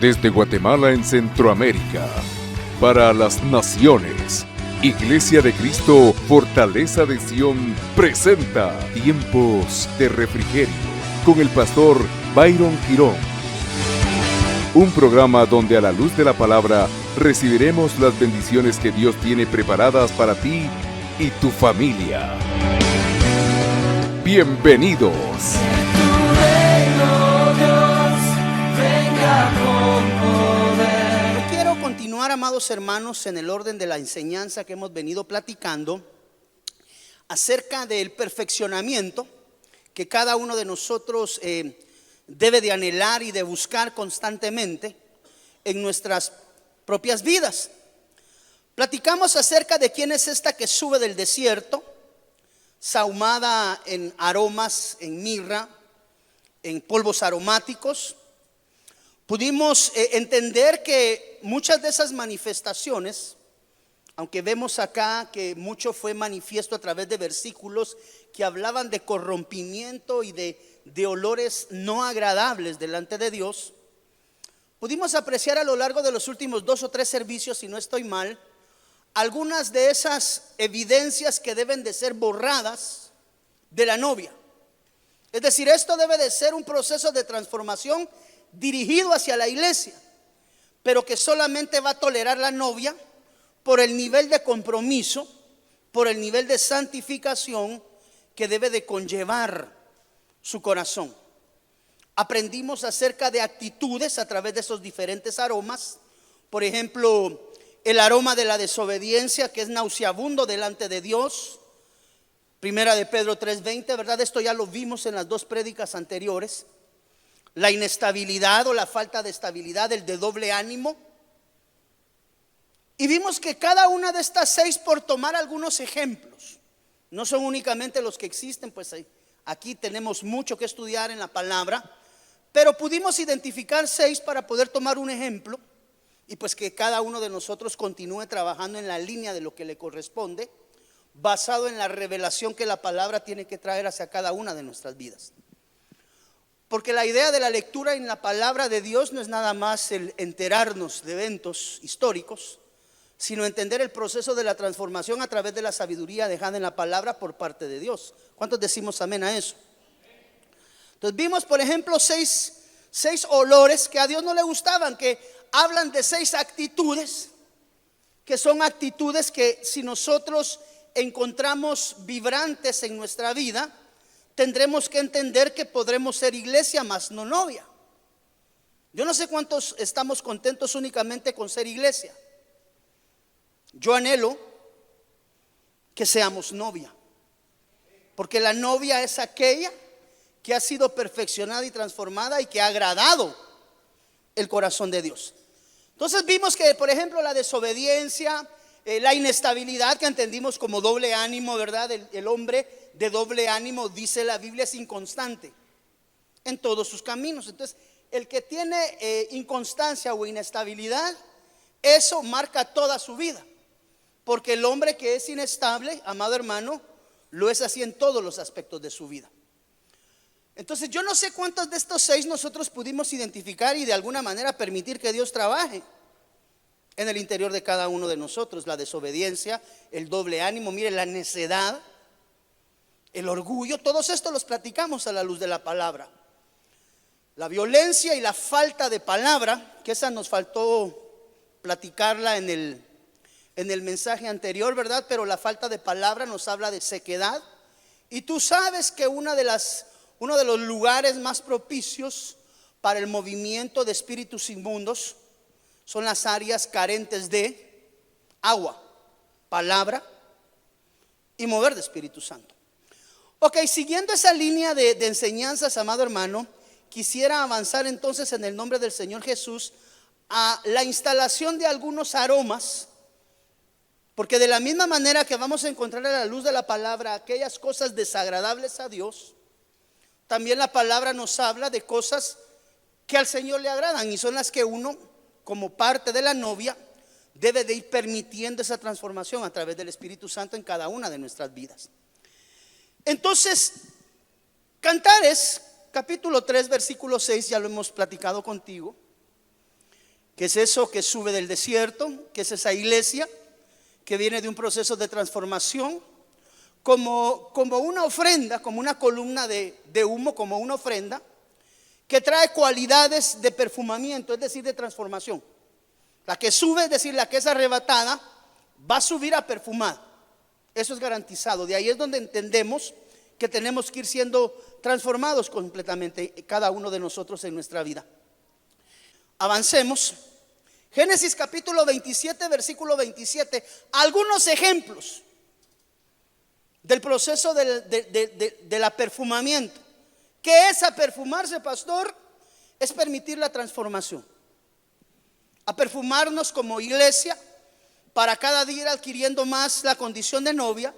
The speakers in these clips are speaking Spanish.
Desde Guatemala en Centroamérica, para las naciones, Iglesia de Cristo, Fortaleza de Sion, presenta Tiempos de Refrigerio con el pastor Byron Girón. Un programa donde a la luz de la palabra recibiremos las bendiciones que Dios tiene preparadas para ti y tu familia. Bienvenidos. Quiero continuar, amados hermanos, en el orden de la enseñanza que hemos venido platicando acerca del perfeccionamiento que cada uno de nosotros debe de anhelar y de buscar constantemente en nuestras propias vidas. Platicamos acerca de quién es esta que sube del desierto, sahumada en aromas, en mirra, en polvos aromáticos. Pudimos entender que muchas de esas manifestaciones, aunque vemos acá que mucho fue manifiesto a través de versículos que hablaban de corrompimiento y de olores no agradables delante de Dios, pudimos apreciar a lo largo de los últimos 2 o 3 servicios, si no estoy mal, algunas de esas evidencias que deben de ser borradas de la novia. Es decir, esto debe de ser un proceso de transformación dirigido hacia la iglesia, pero que solamente va a tolerar la novia por el nivel de compromiso, por el nivel de santificación que debe de conllevar su corazón. Aprendimos acerca de actitudes a través de esos diferentes aromas. Por ejemplo, el aroma de la desobediencia, que es nauseabundo delante de Dios. Primera de Pedro 3:20, ¿verdad? Esto ya lo vimos en las 2 prédicas anteriores. La inestabilidad o la falta de estabilidad, el de doble ánimo. Y vimos que cada una de estas 6, por tomar algunos ejemplos, no son únicamente los que existen, pues aquí tenemos mucho que estudiar en la palabra, pero pudimos identificar 6 para poder tomar un ejemplo y pues que cada uno de nosotros continúe trabajando en la línea de lo que le corresponde, basado en la revelación que la palabra tiene que traer hacia cada una de nuestras vidas. Porque la idea de la lectura en la palabra de Dios no es nada más el enterarnos de eventos históricos, sino entender el proceso de la transformación a través de la sabiduría dejada en la palabra por parte de Dios. ¿Cuántos decimos amén a eso? Entonces vimos, por ejemplo, 6 olores que a Dios no le gustaban, que hablan de 6 actitudes, que son actitudes que si nosotros encontramos vibrantes en nuestra vida, tendremos que entender que podremos ser iglesia, más no novia. Yo no sé cuántos estamos contentos únicamente con ser iglesia. Yo anhelo que seamos novia, porque la novia es aquella que ha sido perfeccionada y transformada y que ha agradado el corazón de Dios. Entonces vimos que, por ejemplo, la desobediencia, la inestabilidad, que entendimos como doble ánimo, ¿verdad? El hombre de doble ánimo, dice la Biblia, es inconstante en todos sus caminos. Entonces, el que tiene inconstancia o inestabilidad, eso marca toda su vida. Porque el hombre que es inestable, amado hermano, lo es así en todos los aspectos de su vida. Entonces, yo no sé cuántos de estos 6 nosotros pudimos identificar y de alguna manera permitir que Dios trabaje en el interior de cada uno de nosotros. La desobediencia, el doble ánimo, mire, la necedad, el orgullo, todos estos los platicamos a la luz de la palabra. La violencia y la falta de palabra, que esa nos faltó platicarla en el mensaje anterior, ¿verdad? Pero la falta de palabra nos habla de sequedad. Y tú sabes que uno de los lugares más propicios para el movimiento de espíritus inmundos son las áreas carentes de agua, palabra y mover de Espíritu Santo. Ok, siguiendo esa línea de enseñanzas, amado hermano, quisiera avanzar entonces en el nombre del Señor Jesús a la instalación de algunos aromas, porque de la misma manera que vamos a encontrar a la luz de la palabra aquellas cosas desagradables a Dios, también la palabra nos habla de cosas que al Señor le agradan y son las que uno, como parte de la novia, debe de ir permitiendo esa transformación a través del Espíritu Santo en cada una de nuestras vidas. Entonces, Cantares capítulo 3 versículo 6, ya lo hemos platicado contigo, que es eso que sube del desierto, que es esa iglesia que viene de un proceso de transformación, como una ofrenda, como una columna de humo, como una ofrenda que trae cualidades de perfumamiento, es decir, de transformación. La que sube, es decir, la que es arrebatada, va a subir a perfumada. Eso es garantizado. De ahí es donde entendemos que tenemos que ir siendo transformados completamente, cada uno de nosotros en nuestra vida. Avancemos. Génesis capítulo 27, versículo 27. Algunos ejemplos del proceso del aperfumamiento. ¿Qué es aperfumarse, pastor? Es permitir la transformación. Aperfumarnos como iglesia para cada día ir adquiriendo más la condición de novia.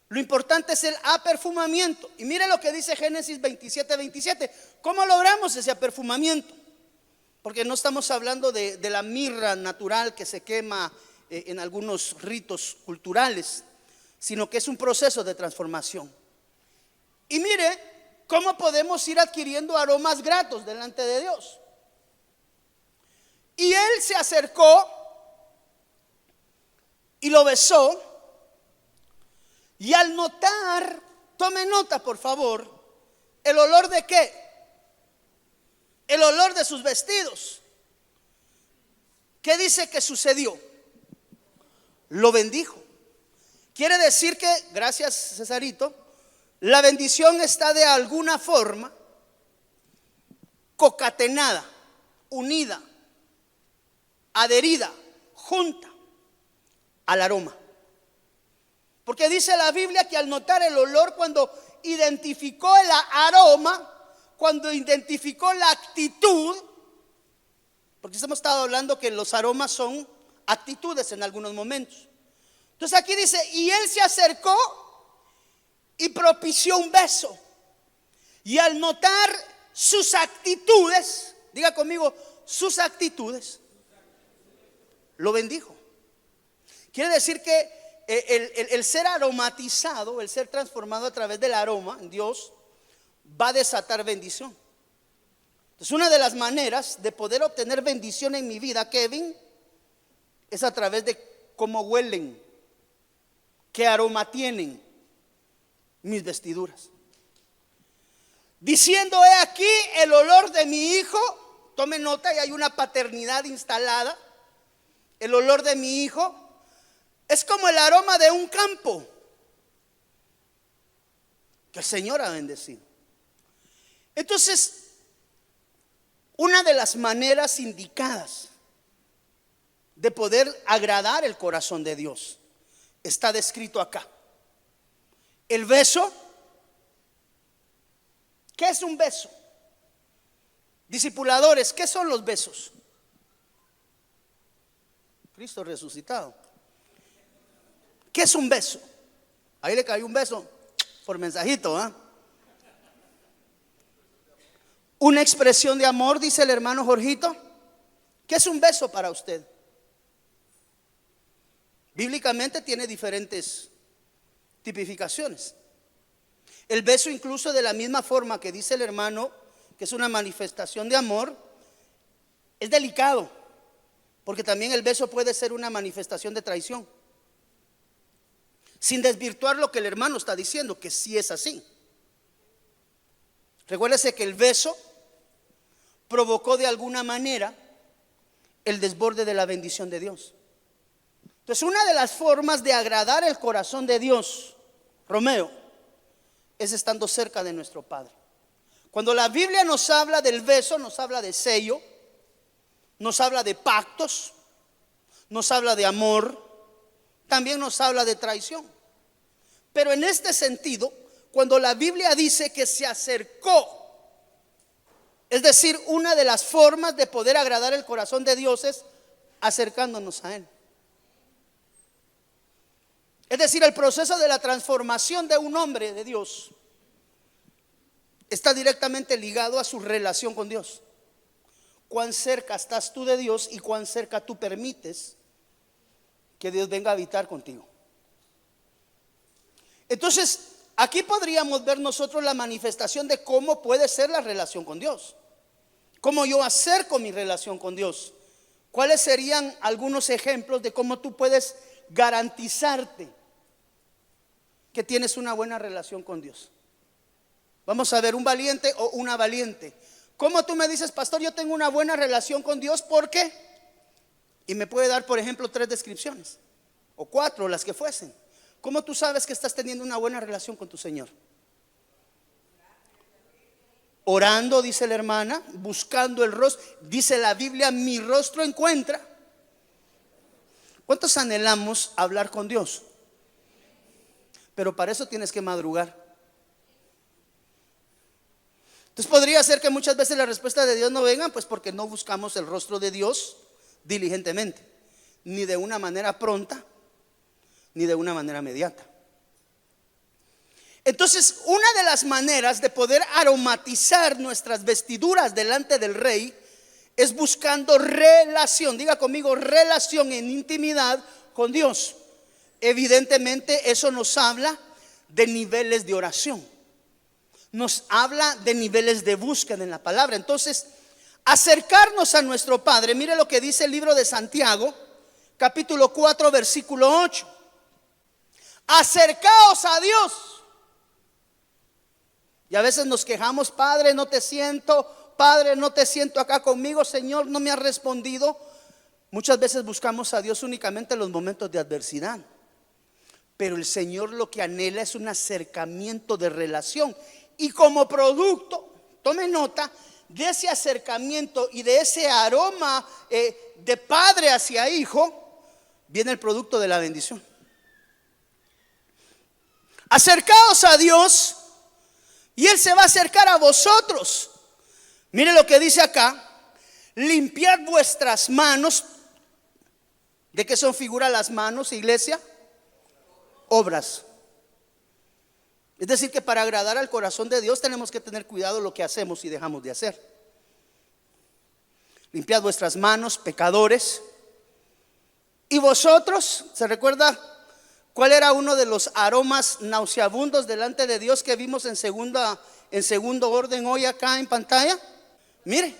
Lo importante es el aperfumamiento. Y mire lo que dice Génesis 27, 27. ¿Cómo logramos ese aperfumamiento? Porque no estamos hablando de la mirra natural que se quema en algunos ritos culturales, sino que es un proceso de transformación. Y mire cómo podemos ir adquiriendo aromas gratos delante de Dios. Y él se acercó y lo besó, y al notar, tome nota por favor, el olor de qué, el olor de sus vestidos, ¿qué dice que sucedió? Lo bendijo. Quiere decir que, gracias Cesarito, la bendición está de alguna forma concatenada, unida, adherida, junta al aroma. Porque dice la Biblia que al notar el olor, cuando identificó el aroma, cuando identificó la actitud, porque hemos estado hablando que los aromas son actitudes en algunos momentos. Entonces aquí dice, y él se acercó y propició un beso. Y al notar sus actitudes, diga conmigo, sus actitudes, lo bendijo. Quiere decir que el ser aromatizado, el ser transformado a través del aroma en Dios, va a desatar bendición. Entonces, una de las maneras de poder obtener bendición en mi vida, Kevin, es a través de cómo huelen, qué aroma tienen mis vestiduras. Diciendo, he aquí el olor de mi hijo. Tome nota, y hay una paternidad instalada. El olor de mi hijo es como el aroma de un campo que el Señor ha bendecido. Entonces, una de las maneras indicadas de poder agradar el corazón de Dios está descrito acá. El beso. ¿Qué es un beso? Discipuladores, ¿qué son los besos? Cristo resucitado. ¿Qué es un beso? Ahí le cayó un beso por mensajito, ¿eh? Una expresión de amor, dice el hermano Jorgito. ¿Qué es un beso para usted? Bíblicamente tiene diferentes tipificaciones. El beso, incluso de la misma forma que dice el hermano, que es una manifestación de amor, es delicado, porque también el beso puede ser una manifestación de traición, sin desvirtuar lo que el hermano está diciendo, que sí es así. Recuérdese que el beso provocó de alguna manera el desborde de la bendición de Dios. Entonces, una de las formas de agradar el corazón de Dios, Romeo, es estando cerca de nuestro Padre. Cuando la Biblia nos habla del beso, nos habla de sello, nos habla de pactos, nos habla de amor, también nos habla de traición. Pero en este sentido, cuando la Biblia dice que se acercó, es decir, una de las formas de poder agradar el corazón de Dios es acercándonos a Él. Es decir, el proceso de la transformación de un hombre de Dios está directamente ligado a su relación con Dios. Cuán cerca estás tú de Dios y cuán cerca tú permites que Dios venga a habitar contigo. Entonces, aquí podríamos ver nosotros la manifestación de cómo puede ser la relación con Dios. Cómo yo acerco mi relación con Dios. ¿cuáles serían algunos ejemplos de cómo tú puedes garantizarte que tienes una buena relación con Dios? Vamos a ver, un valiente o una valiente. ¿Cómo tú me dices, pastor, yo tengo una buena relación con Dios? ¿Por qué? Y me puede dar, por ejemplo, 3 descripciones o 4, las que fuesen. ¿Cómo tú sabes que estás teniendo una buena relación con tu Señor? Orando, dice la hermana, buscando el rostro. Dice la Biblia, mi rostro encuentra. ¿Cuántos anhelamos hablar con Dios? Pero para eso tienes que madrugar. Entonces podría ser que muchas veces la respuesta de Dios no venga, pues porque no buscamos el rostro de Dios diligentemente, ni de una manera pronta, ni de una manera inmediata. Entonces, una de las maneras de poder aromatizar nuestras vestiduras delante del Rey es buscando relación. Diga conmigo, relación en intimidad con Dios. Evidentemente eso nos habla de niveles de oración, nos habla de niveles de búsqueda en la palabra. Entonces, acercarnos a nuestro Padre, mire lo que dice el libro de Santiago, capítulo 4, versículo 8. Acercaos a Dios. Y a veces nos quejamos, Padre, no te siento, Padre, no te siento acá conmigo, Señor, no me has respondido. Muchas veces buscamos a Dios únicamente en los momentos de adversidad, pero el Señor lo que anhela es un acercamiento de relación. Y como producto, tome nota, de ese acercamiento y de ese aroma de padre hacia hijo, viene el producto de la bendición. Acercaos a Dios y Él se va a acercar a vosotros. Mire lo que dice acá: limpiad vuestras manos. ¿De qué son figura las manos, iglesia? Obras. Es decir, que para agradar al corazón de Dios tenemos que tener cuidado lo que hacemos y dejamos de hacer. Limpiad vuestras manos, pecadores. Y vosotros, ¿se recuerda cuál era uno de los aromas nauseabundos delante de Dios que vimos en segundo orden hoy acá en pantalla? Mire,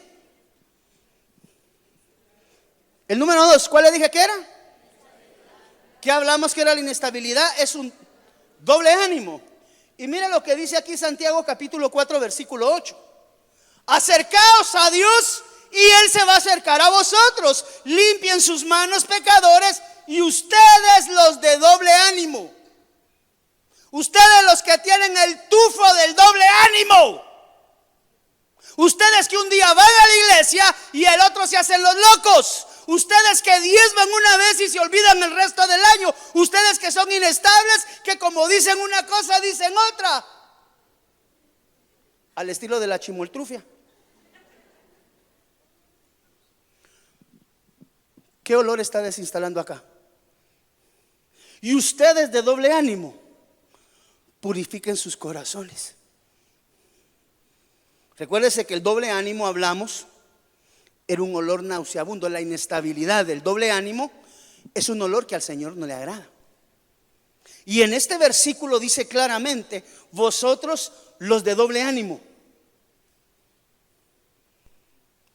el número 2, ¿cuál le dije que era? ¿Qué hablamos que era la inestabilidad? Es un doble ánimo. Y mire lo que dice aquí Santiago capítulo 4 versículo 8. Acercaos a Dios y Él se va a acercar a vosotros. Limpien sus manos, pecadores, y ustedes los de doble ánimo. Ustedes los que tienen el tufo del doble ánimo. Ustedes que un día van a la iglesia y el otro se hacen los locos. Ustedes que diezman una vez y se olvidan el resto del año. Ustedes que son inestables, que como dicen una cosa dicen otra, al estilo de la chimoltrufia. ¿Qué olor está desinstalando acá? Y ustedes de doble ánimo, purifiquen sus corazones. Recuérdese que el doble ánimo, hablamos, era un olor nauseabundo. La inestabilidad del doble ánimo es un olor que al Señor no le agrada. Y en este versículo dice claramente: vosotros los de doble ánimo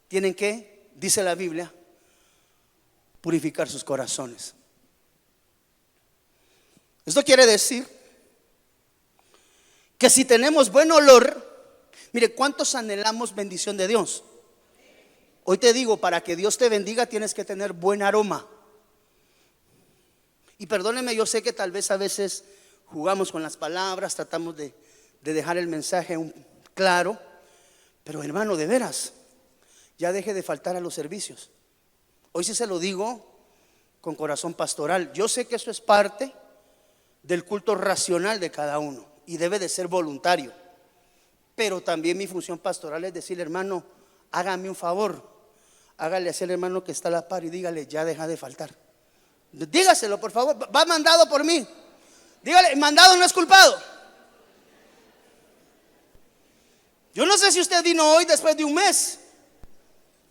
tienen que, dice la Biblia, purificar sus corazones. Esto quiere decir que si tenemos buen olor, mire, ¿cuántos anhelamos bendición de Dios? Hoy te digo, para que Dios te bendiga tienes que tener buen aroma. Y perdóneme, yo sé que tal vez a veces jugamos con las palabras, tratamos de dejar el mensaje claro, pero hermano, de veras, ya deje de faltar a los servicios. Hoy sí se lo digo con corazón pastoral. Yo sé que eso es parte del culto racional de cada uno y debe de ser voluntario, pero también mi función pastoral es decirle: hermano, hágame un favor, hágale así al hermano que está a la par y dígale: ya deja de faltar. Dígaselo, por favor. Va mandado por mí. Dígale: mandado no es culpado. Yo no sé si usted vino hoy después de un mes,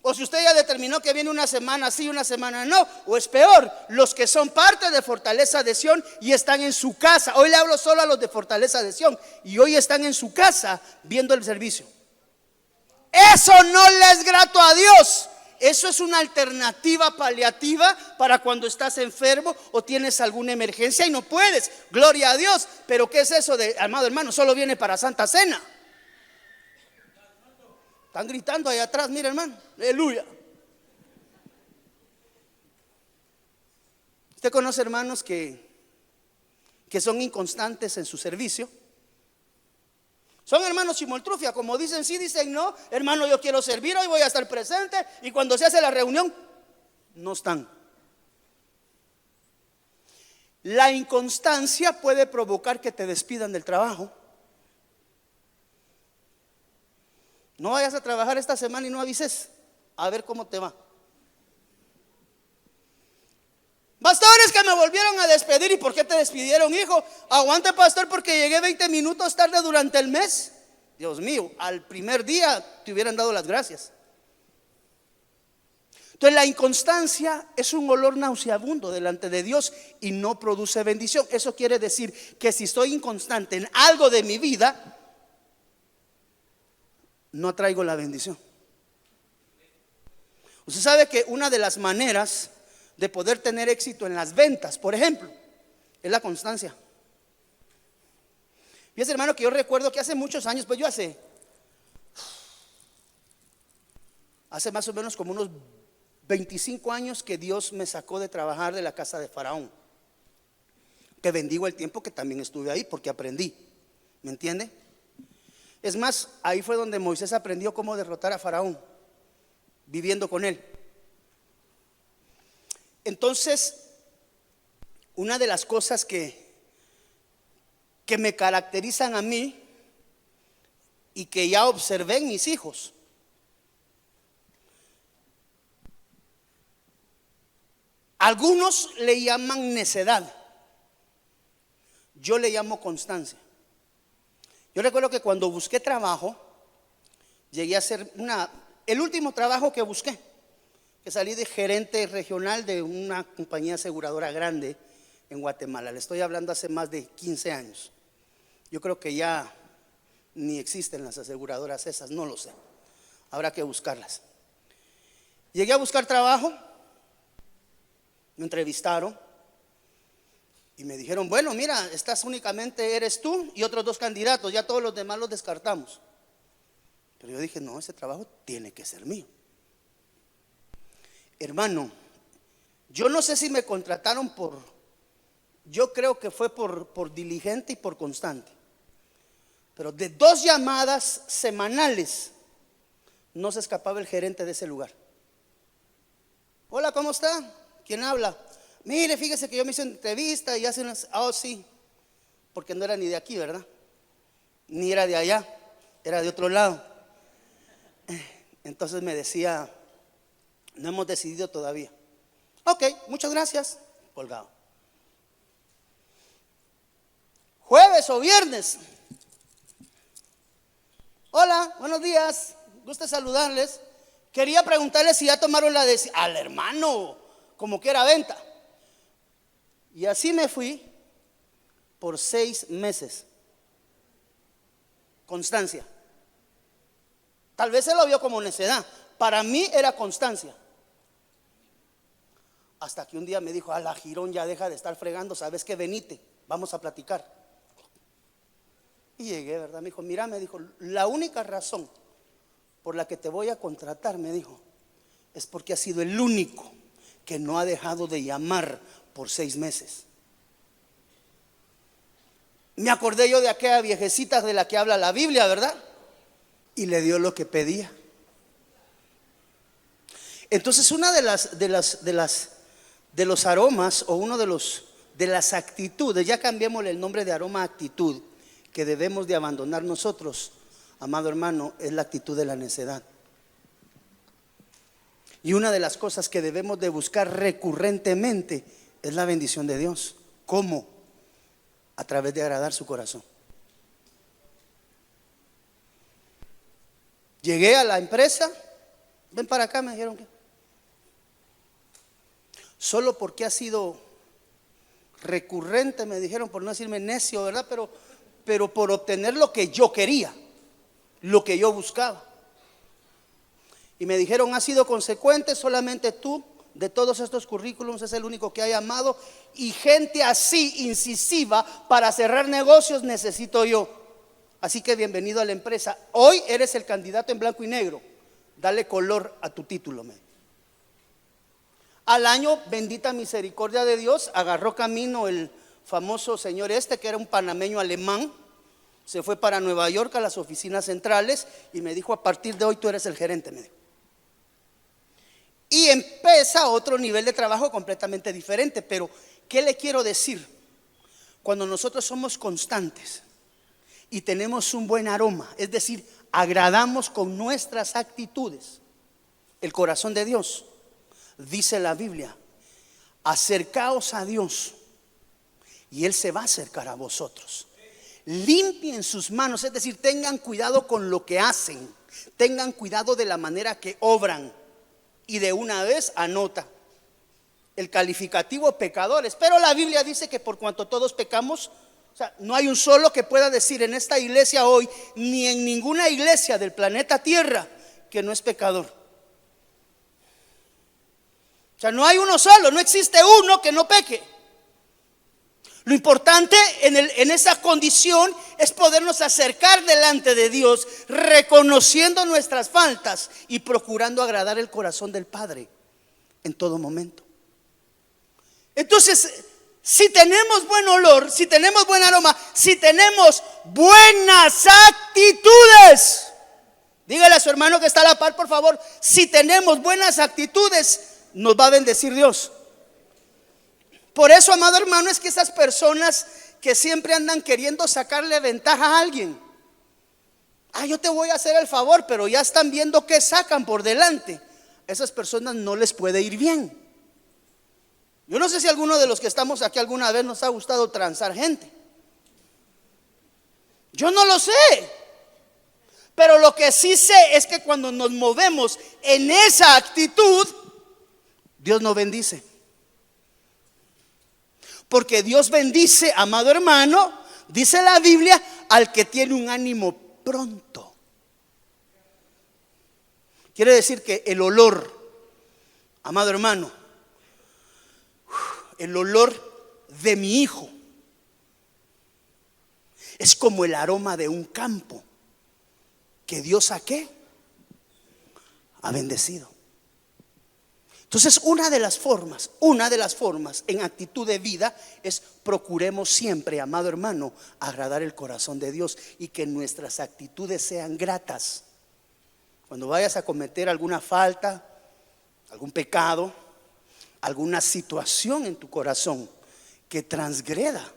o si usted ya determinó que viene una semana sí, una semana no, o es peor, los que son parte de Fortaleza de Sion y están en su casa. Hoy le hablo solo a los de Fortaleza de Sion y hoy están en su casa viendo el servicio. Eso no le es grato a Dios. Eso es una alternativa paliativa para cuando estás enfermo o tienes alguna emergencia y no puedes. Gloria a Dios. Pero ¿qué es eso de, amado hermano? Solo viene para Santa Cena. Están gritando ahí atrás, mira hermano. Aleluya. ¿Usted conoce hermanos que son inconstantes en su servicio? Son hermanos chimoltrufia, como dicen sí, dicen no. Hermano, yo quiero servir, hoy voy a estar presente. Y cuando se hace la reunión, no están. La inconstancia puede provocar que te despidan del trabajo. No vayas a trabajar esta semana y no avises, a ver cómo te va. Pastores, que me volvieron a despedir. ¿Y por qué te despidieron, hijo? Aguante, pastor, porque llegué 20 minutos tarde durante el mes. Dios mío, al primer día te hubieran dado las gracias. Entonces la inconstancia es un olor nauseabundo delante de Dios y no produce bendición. Eso quiere decir que si soy inconstante en algo de mi vida, no atraigo la bendición. Usted sabe que una de las maneras de poder tener éxito en las ventas, por ejemplo, es la constancia. Fíjese, hermano, que yo recuerdo que hace muchos años, pues yo hace más o menos como unos 25 años que Dios me sacó de trabajar de la casa de Faraón. Que bendigo el tiempo que también estuve ahí porque aprendí. ¿Me entiende? Es más, ahí fue donde Moisés aprendió cómo derrotar a Faraón, viviendo con él. Entonces, una de las cosas que me caracterizan a mí y que ya observé en mis hijos, algunos le llaman necedad, yo le llamo constancia. Yo recuerdo que cuando busqué trabajo, llegué a hacer el último trabajo que busqué, que salí de gerente regional de una compañía aseguradora grande en Guatemala. Le estoy hablando hace más de 15 años. Yo creo que ya ni existen las aseguradoras esas, no lo sé. Habrá que buscarlas. Llegué a buscar trabajo, me entrevistaron y me dijeron, bueno, mira, eres tú y otros 2 candidatos, ya todos los demás los descartamos. Pero yo dije, no, ese trabajo tiene que ser mío. Hermano, yo no sé si me contrataron yo creo que fue por diligente y por constante. Pero de 2 llamadas semanales no se escapaba el gerente de ese lugar. Hola, ¿cómo está? ¿Quién habla? Mire, fíjese que yo me hice entrevista y hace unas... sí, porque no era ni de aquí, ¿verdad? Ni era de allá, era de otro lado. Entonces me decía, no hemos decidido todavía. Ok, muchas gracias. Colgado. Jueves o viernes. Hola, buenos días. Gusto saludarles. Quería preguntarles si ya tomaron la decisión. Al hermano, como que era venta. Y así me fui por 6 meses. Constancia. Tal vez se lo vio como necedad. Para mí era constancia. Hasta que un día me dijo, la Girón, ya deja de estar fregando, sabes que venite, vamos a platicar. Y llegué, ¿verdad? Me dijo, mira, me dijo, la única razón por la que te voy a contratar, me dijo, es porque has sido el único que no ha dejado de llamar por 6 meses. Me acordé yo de aquella viejecita de la que habla la Biblia, ¿verdad? Y le dio lo que pedía. Entonces, una de los aromas, o uno de las actitudes, ya cambiémosle el nombre de aroma a actitud, que debemos de abandonar nosotros, amado hermano, es la actitud de la necedad. Y una de las cosas que debemos de buscar recurrentemente es la bendición de Dios. ¿Cómo? A través de agradar su corazón. Llegué a la empresa, ven para acá, me dijeron que solo porque ha sido recurrente, me dijeron, por no decirme necio, ¿verdad? Pero por obtener lo que yo quería, lo que yo buscaba. Y me dijeron: has sido consecuente, solamente tú de todos estos currículums es el único que ha llamado, y gente así incisiva para cerrar negocios necesito yo. Así que bienvenido a la empresa. Hoy eres el candidato en blanco y negro. Dale color a tu título. Al año, bendita misericordia de Dios, agarró camino el famoso señor que era un panameño alemán. Se fue para Nueva York a las oficinas centrales y me dijo: a partir de hoy tú eres el gerente, me dijo. Y empieza otro nivel de trabajo completamente diferente. Pero ¿qué le quiero decir? Cuando nosotros somos constantes y tenemos un buen aroma, es decir, agradamos con nuestras actitudes el corazón de Dios, dice la Biblia: acercaos a Dios y Él se va a acercar a vosotros. Limpien sus manos, es decir, tengan cuidado con lo que hacen, tengan cuidado de la manera que obran. Y de una vez anota el calificativo pecadores. Pero la Biblia dice que por cuanto todos pecamos, o sea, no hay un solo que pueda decir en esta iglesia hoy, ni en ninguna iglesia del planeta Tierra, que no es pecador. O sea, no hay uno solo, no existe uno que no peque. Lo importante en esa condición es podernos acercar delante de Dios, reconociendo nuestras faltas y procurando agradar el corazón del Padre en todo momento. Entonces, si tenemos buen olor, si tenemos buen aroma, si tenemos buenas actitudes, dígale a su hermano que está a la par, por favor: si tenemos buenas actitudes, nos va a bendecir Dios. Por eso, amado hermano, es que esas personas que siempre andan queriendo sacarle ventaja a alguien, yo te voy a hacer el favor, pero ya están viendo qué sacan por delante. Esas personas no les puede ir bien. Yo no sé si alguno de los que estamos aquí alguna vez nos ha gustado transar gente. Yo no lo sé. Pero lo que sí sé es que cuando nos movemos en esa actitud, Dios nos bendice. Porque Dios bendice, amado hermano, dice la Biblia, al que tiene un ánimo pronto. Quiere decir que el olor, amado hermano, el olor de mi hijo es como el aroma de un campo que Dios ¿a qué? Ha bendecido. Entonces, una de las formas en actitud de vida es procuremos siempre, amado hermano, agradar el corazón de Dios y que nuestras actitudes sean gratas. Cuando vayas a cometer alguna falta, algún pecado, alguna situación en tu corazón que transgreda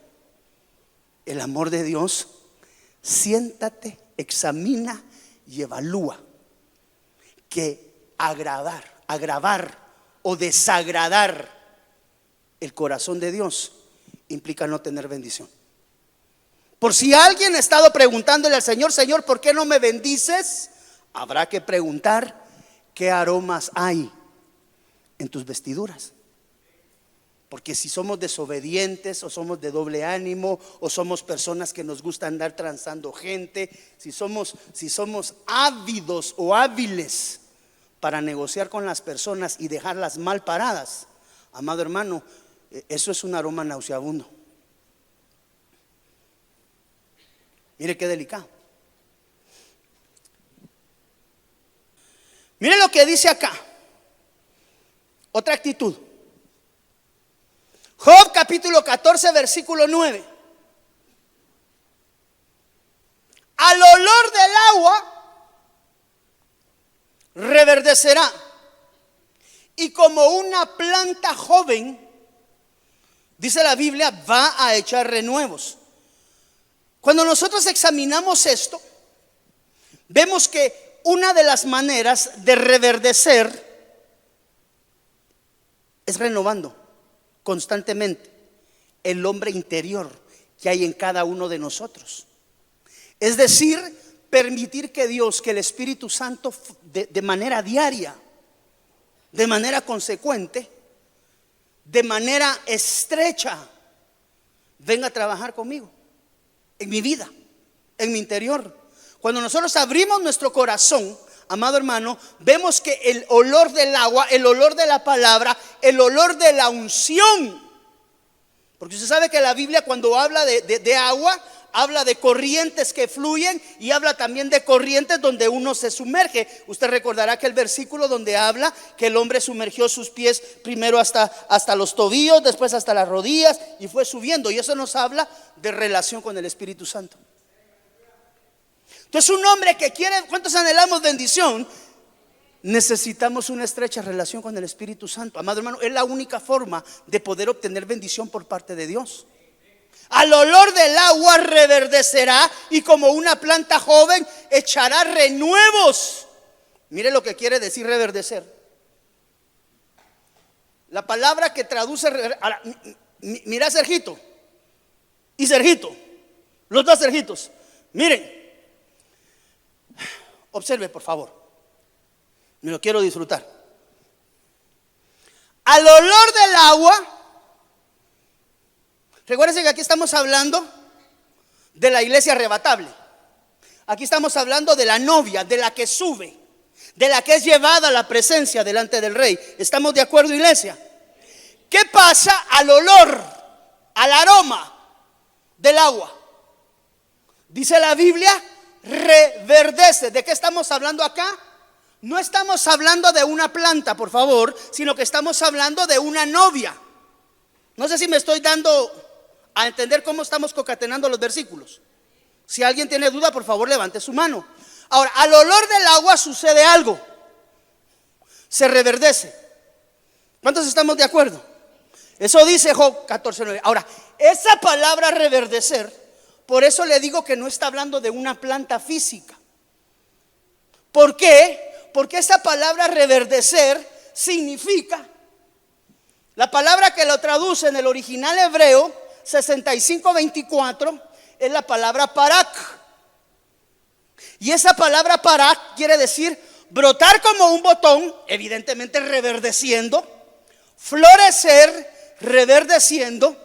el amor de Dios, siéntate, examina y evalúa que agravar o desagradar el corazón de Dios implica no tener bendición. Por si alguien ha estado preguntándole al Señor: Señor, ¿por qué no me bendices? Habrá que preguntar: ¿qué aromas hay en tus vestiduras? Porque si somos desobedientes, o somos de doble ánimo, o somos personas que nos gusta andar transando gente, si somos ávidos o hábiles para negociar con las personas y dejarlas mal paradas, amado hermano, eso es un aroma nauseabundo. Mire qué delicado. Mire lo que dice acá. Otra actitud. Job capítulo 14 versículo 9. Al olor del agua reverdecerá, y como una planta joven, dice la Biblia, va a echar renuevos. Cuando nosotros examinamos esto, vemos que una de las maneras de reverdecer es renovando constantemente el hombre interior que hay en cada uno de nosotros. Es decir, permitir que Dios, que el Espíritu Santo de manera diaria, de manera consecuente, de manera estrecha, venga a trabajar conmigo, en mi vida, en mi interior. Cuando nosotros abrimos nuestro corazón, amado hermano, vemos que el olor del agua, el olor de la palabra, el olor de la unción, porque usted sabe que la Biblia cuando habla de agua, habla de corrientes que fluyen y habla también de corrientes donde uno se sumerge. Usted recordará que el versículo donde habla que el hombre sumergió sus pies primero hasta los tobillos, después hasta las rodillas y fue subiendo, y eso nos habla de relación con el Espíritu Santo. Entonces un hombre que quiere, ¿cuántos anhelamos bendición? Necesitamos una estrecha relación con el Espíritu Santo. Amado hermano, es la única forma de poder obtener bendición por parte de Dios. Al olor del agua reverdecerá y como una planta joven echará renuevos. Mire lo que quiere decir reverdecer. La palabra que traduce, mira Sergito y Sergito, los dos Sergitos. Miren, observe por favor, me lo quiero disfrutar. Al olor del agua, recuérdense que aquí estamos hablando de la iglesia arrebatable. Aquí estamos hablando de la novia, de la que sube, de la que es llevada a la presencia delante del rey. ¿Estamos de acuerdo, iglesia? ¿Qué pasa al olor, al aroma del agua? Dice la Biblia, reverdece. ¿De qué estamos hablando acá? No estamos hablando de una planta, por favor, sino que estamos hablando de una novia. No sé si me estoy dando a entender cómo estamos concatenando los versículos. Si alguien tiene duda, por favor levante su mano. Ahora, al olor del agua sucede algo, se reverdece. ¿Cuántos estamos de acuerdo? Eso dice Job 14:9. Ahora, esa palabra reverdecer, por eso le digo que no está hablando de una planta física. ¿Por qué? Porque esa palabra reverdecer significa, la palabra que lo traduce en el original hebreo 65:24 es la palabra parak. Y esa palabra parak quiere decir brotar como un botón, evidentemente reverdeciendo, florecer, reverdeciendo,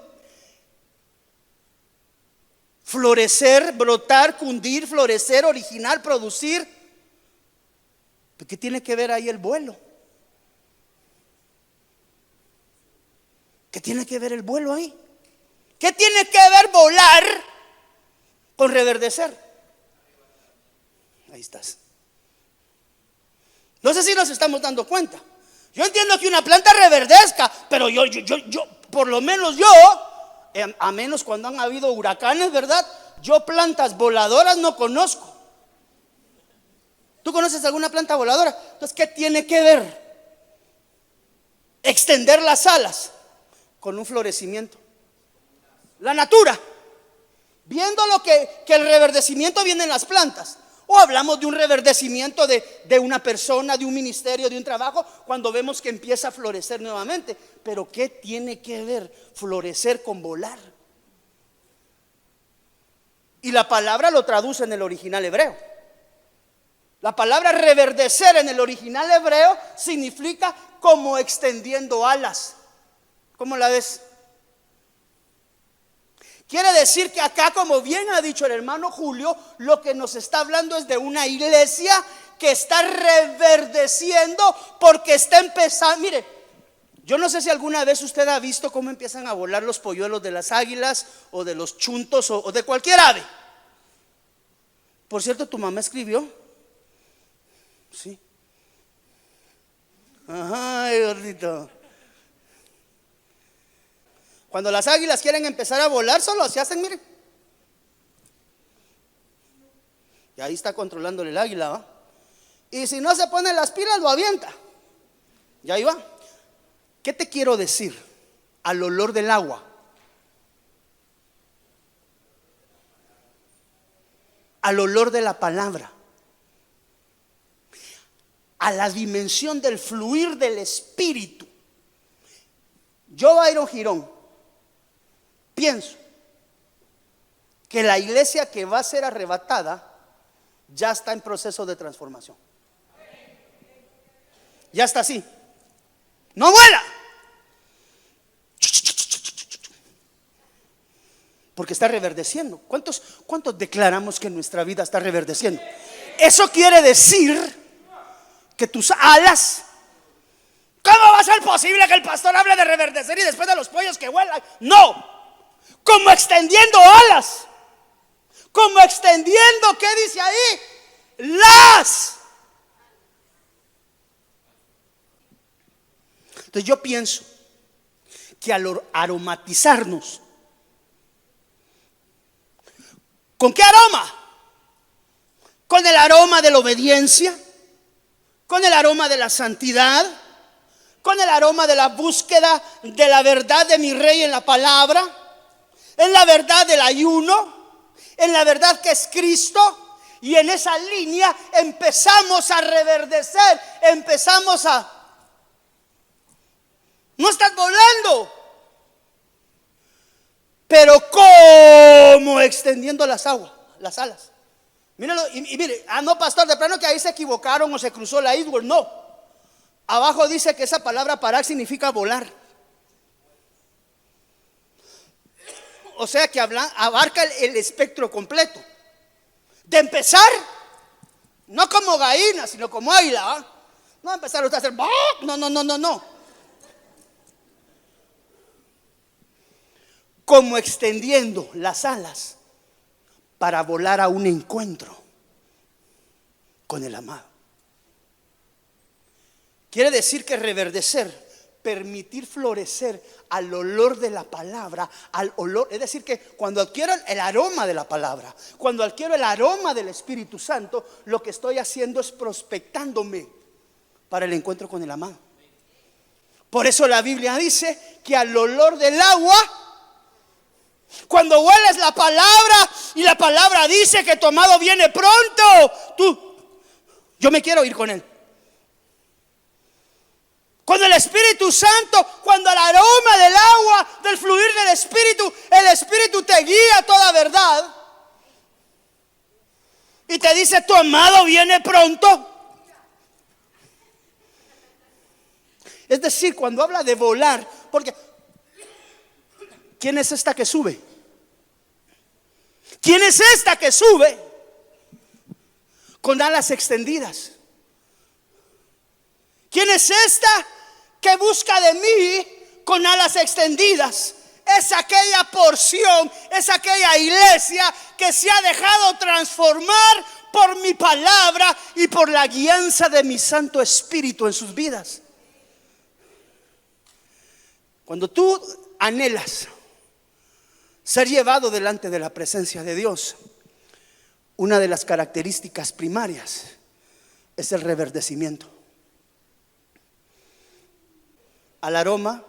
florecer, brotar, cundir, florecer, original, producir. ¿Qué tiene que ver ahí el vuelo? ¿Qué tiene que ver el vuelo ahí? ¿Qué tiene que ver volar con reverdecer? Ahí estás. No sé si nos estamos dando cuenta. Yo entiendo que una planta reverdezca, pero yo, por lo menos yo, a menos cuando han habido huracanes, ¿verdad? Yo plantas voladoras no conozco. ¿Tú conoces alguna planta voladora? Entonces, ¿qué tiene que ver extender las alas con un florecimiento? La natura, viendo lo que el reverdecimiento viene en las plantas. O hablamos de un reverdecimiento de una persona, de un ministerio, de un trabajo, cuando vemos que empieza a florecer nuevamente. Pero ¿qué tiene que ver florecer con volar? Y la palabra lo traduce en el original hebreo. La palabra reverdecer en el original hebreo significa como extendiendo alas. ¿Cómo la ves? Quiere decir que acá, como bien ha dicho el hermano Julio, lo que nos está hablando es de una iglesia que está reverdeciendo porque está empezando. Mire, yo no sé si alguna vez usted ha visto cómo empiezan a volar los polluelos de las águilas o de los chuntos o de cualquier ave. Por cierto, ¿tu mamá escribió? Sí. Ay, gordito. Cuando las águilas quieren empezar a volar, solo se hacen, miren. Y ahí está controlándole el águila, ¿va? Y si no se pone las pilas, lo avienta. Y ahí va. ¿Qué te quiero decir? Al olor del agua, al olor de la palabra, a la dimensión del fluir del Espíritu. Yo, Byron Girón, pienso que la iglesia que va a ser arrebatada ya está en proceso de transformación. Ya está así. No vuela. Porque está reverdeciendo. ¿Cuántos declaramos que nuestra vida está reverdeciendo? Eso quiere decir que tus alas. ¿Cómo va a ser posible que el pastor hable de reverdecer y después de los pollos que vuelan? No, como extendiendo alas, como extendiendo, ¿qué dice ahí? Las. Entonces yo pienso que al aromatizarnos, ¿con qué aroma? Con el aroma de la obediencia, con el aroma de la santidad, con el aroma de la búsqueda de la verdad de mi rey en la palabra, en la verdad del ayuno, en la verdad que es Cristo. Y en esa línea empezamos a reverdecer, empezamos a... No estás volando, pero como extendiendo las aguas, las alas. Míralo, y mire, no, pastor, de plano que ahí se equivocaron o se cruzó la iceberg. No, abajo dice que esa palabra parar significa volar. O sea que abarca el espectro completo. De empezar, no como gallina, sino como águila. No empezar usted a hacer, no. Como extendiendo las alas para volar a un encuentro con el amado. Quiere decir que reverdecer, permitir florecer al olor de la palabra, al olor, es decir que cuando adquiero el aroma de la palabra, cuando adquiero el aroma del Espíritu Santo, lo que estoy haciendo es prospectándome para el encuentro con el amado. Por eso la Biblia dice que al olor del agua, cuando hueles la palabra y la palabra dice que tu amado viene pronto, yo me quiero ir con él. Cuando el Espíritu Santo, cuando el aroma del agua, del fluir del Espíritu, el Espíritu te guía a toda verdad y te dice tu amado viene pronto. Es decir, cuando habla de volar, porque ¿quién es esta que sube? ¿Quién es esta que sube con alas extendidas? ¿Quién es esta que busca de mí con alas extendidas? Es aquella porción, es aquella iglesia que se ha dejado transformar por mi palabra y por la guianza de mi Santo Espíritu en sus vidas. Cuando tú anhelas ser llevado delante de la presencia de Dios, una de las características primarias es el reverdecimiento. Al aroma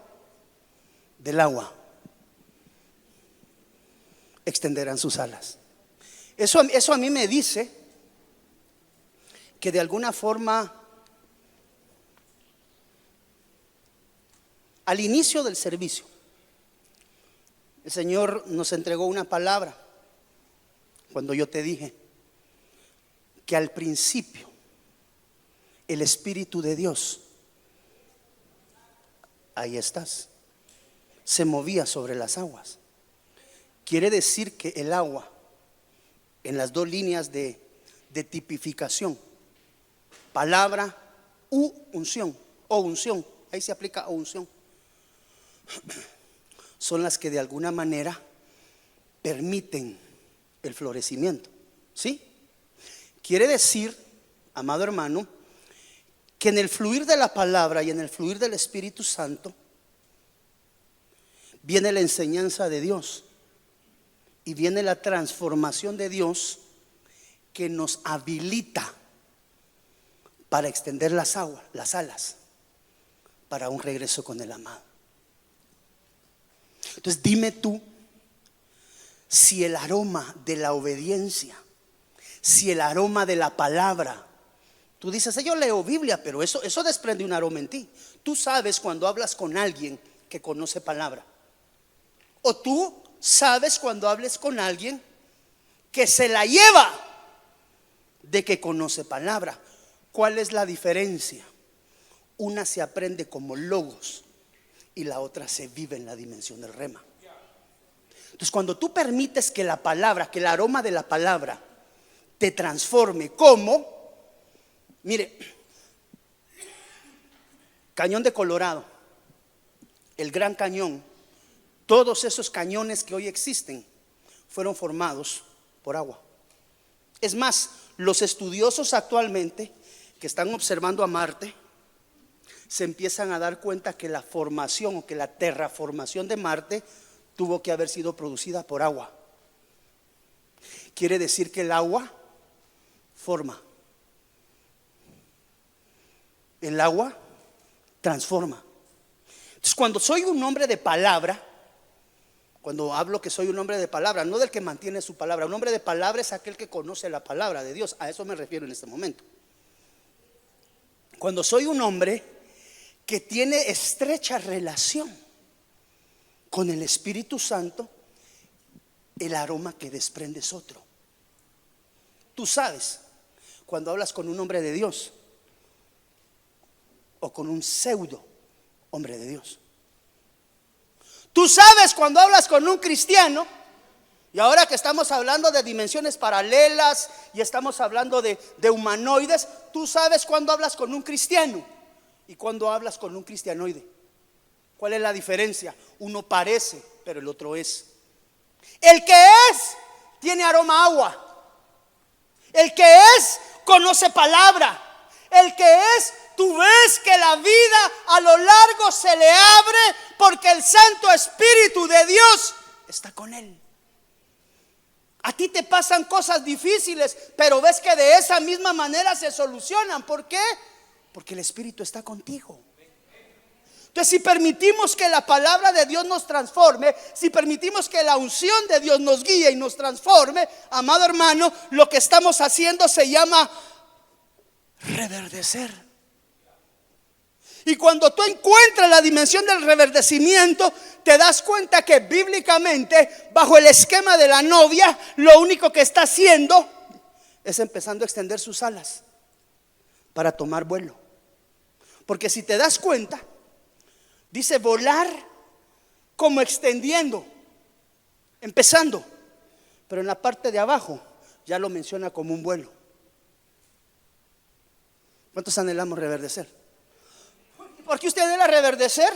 del agua extenderán sus alas. Eso a mí me dice que de alguna forma al inicio del servicio el Señor nos entregó una palabra cuando yo te dije que al principio el Espíritu de Dios, ahí estás, se movía sobre las aguas. Quiere decir que el agua, en las dos líneas de tipificación, palabra u unción, o unción, ahí se aplica o unción, son las que de alguna manera permiten el florecimiento. ¿Sí? Quiere decir, amado hermano, que en el fluir de la palabra y en el fluir del Espíritu Santo viene la enseñanza de Dios y viene la transformación de Dios que nos habilita para extender las alas para un regreso con el amado. Entonces dime tú si el aroma de la obediencia, si el aroma de la palabra, tú dices, yo leo Biblia, pero eso desprende un aroma en ti. Tú sabes cuando hablas con alguien que conoce palabra, o tú sabes cuando hables con alguien que se la lleva de que conoce palabra. ¿Cuál es la diferencia? Una se aprende como logos y la otra se vive en la dimensión del rema. Entonces cuando tú permites que la palabra, que el aroma de la palabra te transforme, como, mire, Cañón de Colorado, el Gran Cañón, todos esos cañones que hoy existen fueron formados por agua. Es más, los estudiosos actualmente que están observando a Marte se empiezan a dar cuenta que la formación o que la terraformación de Marte tuvo que haber sido producida por agua. Quiere decir que el agua forma. El agua transforma. Entonces, cuando soy un hombre de palabra, cuando hablo que soy un hombre de palabra, no del que mantiene su palabra, un hombre de palabra es aquel que conoce la palabra de Dios. A eso me refiero en este momento. Cuando soy un hombre que tiene estrecha relación con el Espíritu Santo, el aroma que desprende es otro. Tú sabes cuando hablas con un hombre de Dios o con un pseudo hombre de Dios. Tú sabes cuando hablas con un cristiano, y ahora que estamos hablando de dimensiones paralelas y estamos hablando de humanoides, tú sabes cuando hablas con un cristiano y cuando hablas con un cristianoide. ¿Cuál es la diferencia? Uno parece, pero el otro es. El que es tiene aroma a agua. El que es conoce palabra. El que es, tú ves que la vida a lo largo se le abre porque el Santo Espíritu de Dios está con él. A ti te pasan cosas difíciles, pero ves que de esa misma manera se solucionan. ¿Por qué? Porque el Espíritu está contigo. Entonces, si permitimos que la palabra de Dios nos transforme, si permitimos que la unción de Dios nos guíe y nos transforme, amado hermano, lo que estamos haciendo se llama reverdecer. Y cuando tú encuentras la dimensión del reverdecimiento, te das cuenta que bíblicamente, bajo el esquema de la novia, lo único que está haciendo es empezando a extender sus alas para tomar vuelo. Porque si te das cuenta, dice volar como extendiendo, empezando, pero en la parte de abajo ya lo menciona como un vuelo. ¿Cuántos anhelamos reverdecer? ¿Por qué usted anhela reverdecer?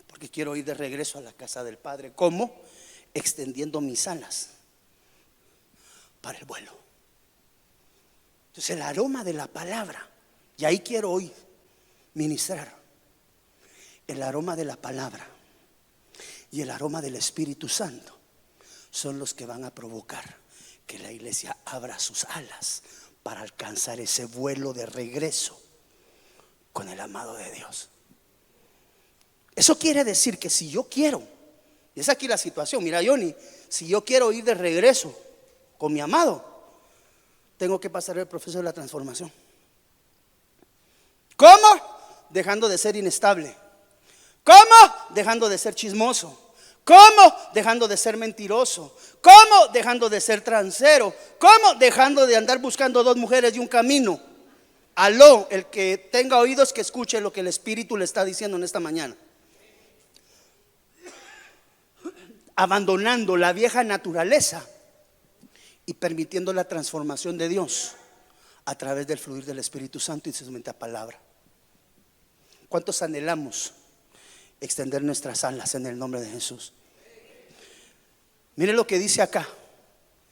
Porque quiero ir de regreso a la casa del Padre. ¿Cómo? Extendiendo mis alas para el vuelo. Entonces el aroma de la palabra, y ahí quiero hoy ministrar. El aroma de la palabra y el aroma del Espíritu Santo son los que van a provocar que la iglesia abra sus alas para alcanzar ese vuelo de regreso con el amado de Dios. Eso quiere decir que si yo quiero, y es aquí la situación, mira Johnny, si yo quiero ir de regreso con mi amado, tengo que pasar el proceso de la transformación. ¿Cómo? Dejando de ser inestable. ¿Cómo? Dejando de ser chismoso. ¿Cómo? Dejando de ser mentiroso. ¿Cómo? Dejando de ser transero. ¿Cómo? Dejando de andar buscando dos mujeres y un camino. Aló, el que tenga oídos que escuche lo que el Espíritu le está diciendo en esta mañana. Abandonando la vieja naturaleza y permitiendo la transformación de Dios a través del fluir del Espíritu Santo y su santa palabra. ¿Cuántos anhelamos extender nuestras alas en el nombre de Jesús? Mire lo que dice acá,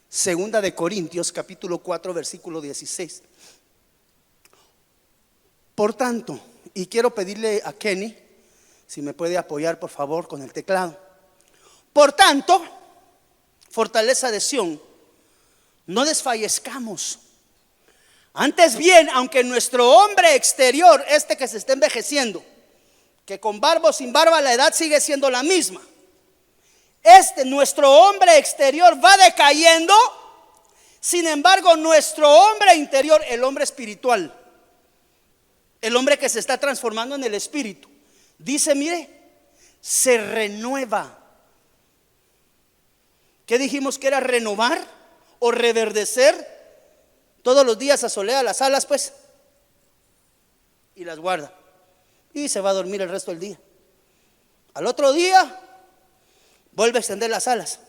Segunda de Corintios capítulo 4 versículo 16. Por tanto, y quiero pedirle a Kenny si me puede apoyar por favor con el teclado. Por tanto, fortaleza de Sión, no desfallezcamos. Antes bien, aunque nuestro hombre exterior, este que se está envejeciendo, que con barba o sin barba la edad sigue siendo la misma, nuestro hombre exterior va decayendo. Sin embargo, nuestro hombre interior, el hombre espiritual, el hombre que se está transformando en el Espíritu, dice, mire, se renueva. ¿Qué dijimos que era renovar o reverdecer? Todos los días asolea las alas pues y las guarda y se va a dormir el resto del día. Al otro día vuelve a extender las alas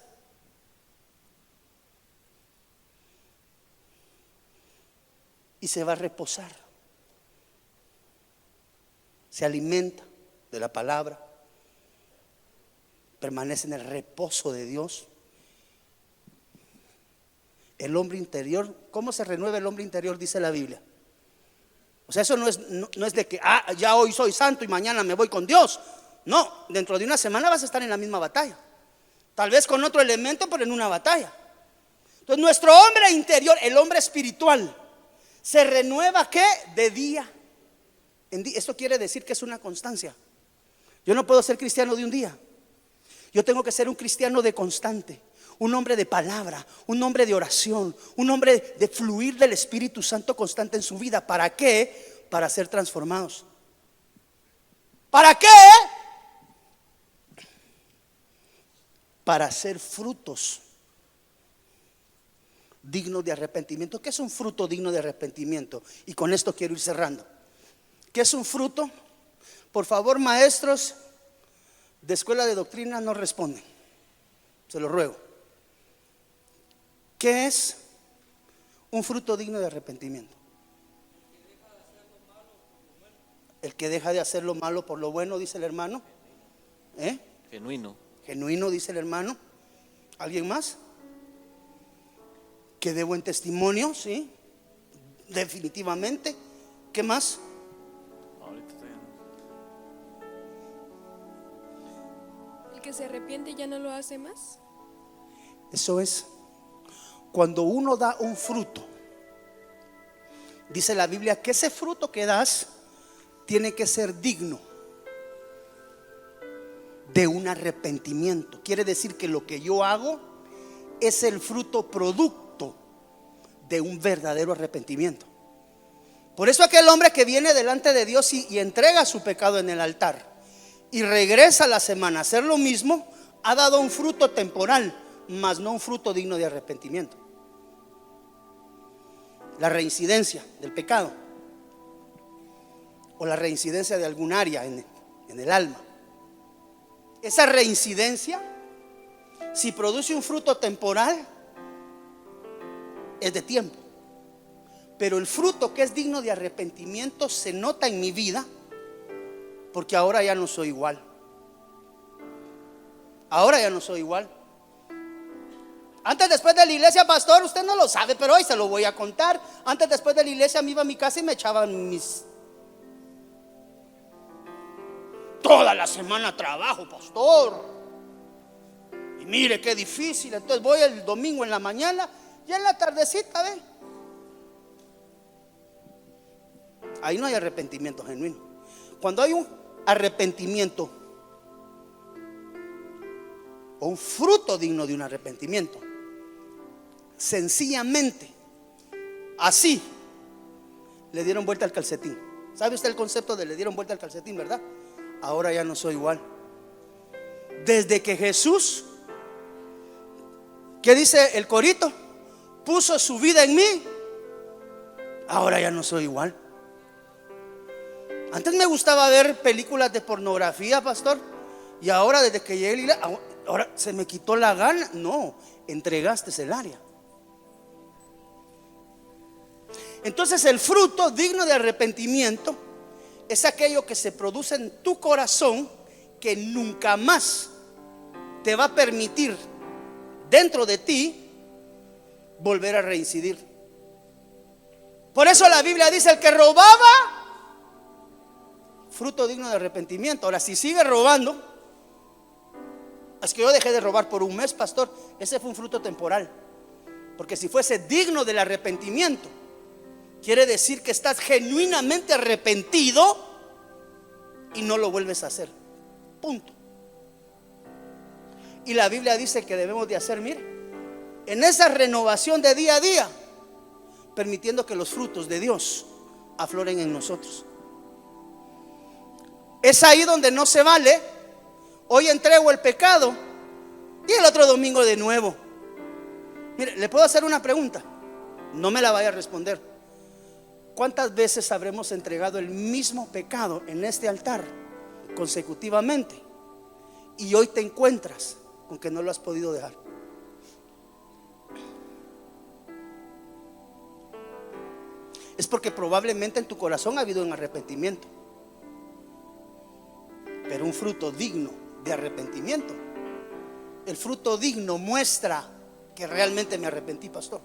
y se va a reposar. se alimenta de la palabra, permanece en el reposo de Dios, el hombre interior, ¿cómo se renueva el hombre interior? Dice la Biblia. O sea, eso no es de que ya hoy soy santo y mañana me voy con Dios. No, dentro de una semana vas a estar en la misma batalla, tal vez con otro elemento, pero en una batalla. Entonces nuestro hombre interior, el hombre espiritual, se renueva ¿qué? De día en día. Esto quiere decir que es una constancia. Yo no puedo ser cristiano de un día. Yo tengo que ser un cristiano de constante, un hombre de palabra, un hombre de oración, un hombre de fluir del Espíritu Santo constante en su vida. ¿Para qué? Para ser transformados. ¿Para qué? Para hacer frutos dignos de arrepentimiento. ¿Qué es un fruto digno de arrepentimiento? Y con esto quiero ir cerrando. ¿Qué es un fruto? Por favor, maestros de escuela de doctrina, no responden, se lo ruego. ¿Qué es un fruto digno de arrepentimiento? El que deja de hacer lo malo por lo bueno, dice el hermano. Genuino, dice el hermano. ¿Alguien más? Que dé buen testimonio, sí, definitivamente. ¿Qué más? El que se arrepiente ya no lo hace más. Eso es. Cuando uno da un fruto, dice la Biblia que ese fruto que das tiene que ser digno de un arrepentimiento. Quiere decir que lo que yo hago es el fruto producto de un verdadero arrepentimiento. Por eso aquel hombre que viene delante de Dios y entrega su pecado en el altar y regresa a la semana a hacer lo mismo, ha dado un fruto temporal, mas no un fruto digno de arrepentimiento. La reincidencia del pecado o la reincidencia de algún área en el alma. Esa reincidencia, si produce un fruto temporal, es de tiempo. Pero el fruto que es digno de arrepentimiento se nota en mi vida, porque ahora ya no soy igual. Ahora ya no soy igual. Antes, después de la iglesia, pastor, usted no lo sabe, pero hoy se lo voy a contar. Antes, después de la iglesia, me iba a mi casa y me echaban toda la semana trabajo, pastor. Y mire qué difícil. Entonces voy el domingo en la mañana y en la tardecita, ¿ve? Ahí no hay arrepentimiento genuino. Cuando hay un arrepentimiento o un fruto digno de un arrepentimiento, sencillamente así le dieron vuelta al calcetín. ¿Sabe usted el concepto de le dieron vuelta al calcetín, verdad? Ahora ya no soy igual. Desde que Jesús, ¿qué dice el corito? Puso su vida en mí, ahora ya no soy igual. Antes me gustaba ver películas de pornografía, pastor, y ahora desde que llegué a la iglesia, ahora se me quitó la gana. No, entregaste el área. Entonces el fruto digno de arrepentimiento es aquello que se produce en tu corazón, que nunca más te va a permitir dentro de ti volver a reincidir. Por eso la Biblia dice: el que robaba, fruto digno de arrepentimiento. Ahora, si sigue robando, es que yo dejé de robar por un mes, pastor, ese fue un fruto temporal. Porque si fuese digno del arrepentimiento, quiere decir que estás genuinamente arrepentido y no lo vuelves a hacer. Punto. Y la Biblia dice que debemos de hacer, mire, en esa renovación de día a día, permitiendo que los frutos de Dios afloren en nosotros. Es ahí donde no se vale: hoy entrego el pecado y el otro domingo de nuevo. Mire, le puedo hacer una pregunta, no me la vaya a responder. ¿Cuántas veces habremos entregado el mismo pecado en este altar consecutivamente y hoy te encuentras con que no lo has podido dejar? Es porque probablemente en tu corazón ha habido un arrepentimiento. pero un fruto digno de arrepentimiento. El fruto digno muestra que realmente me arrepentí, pastor.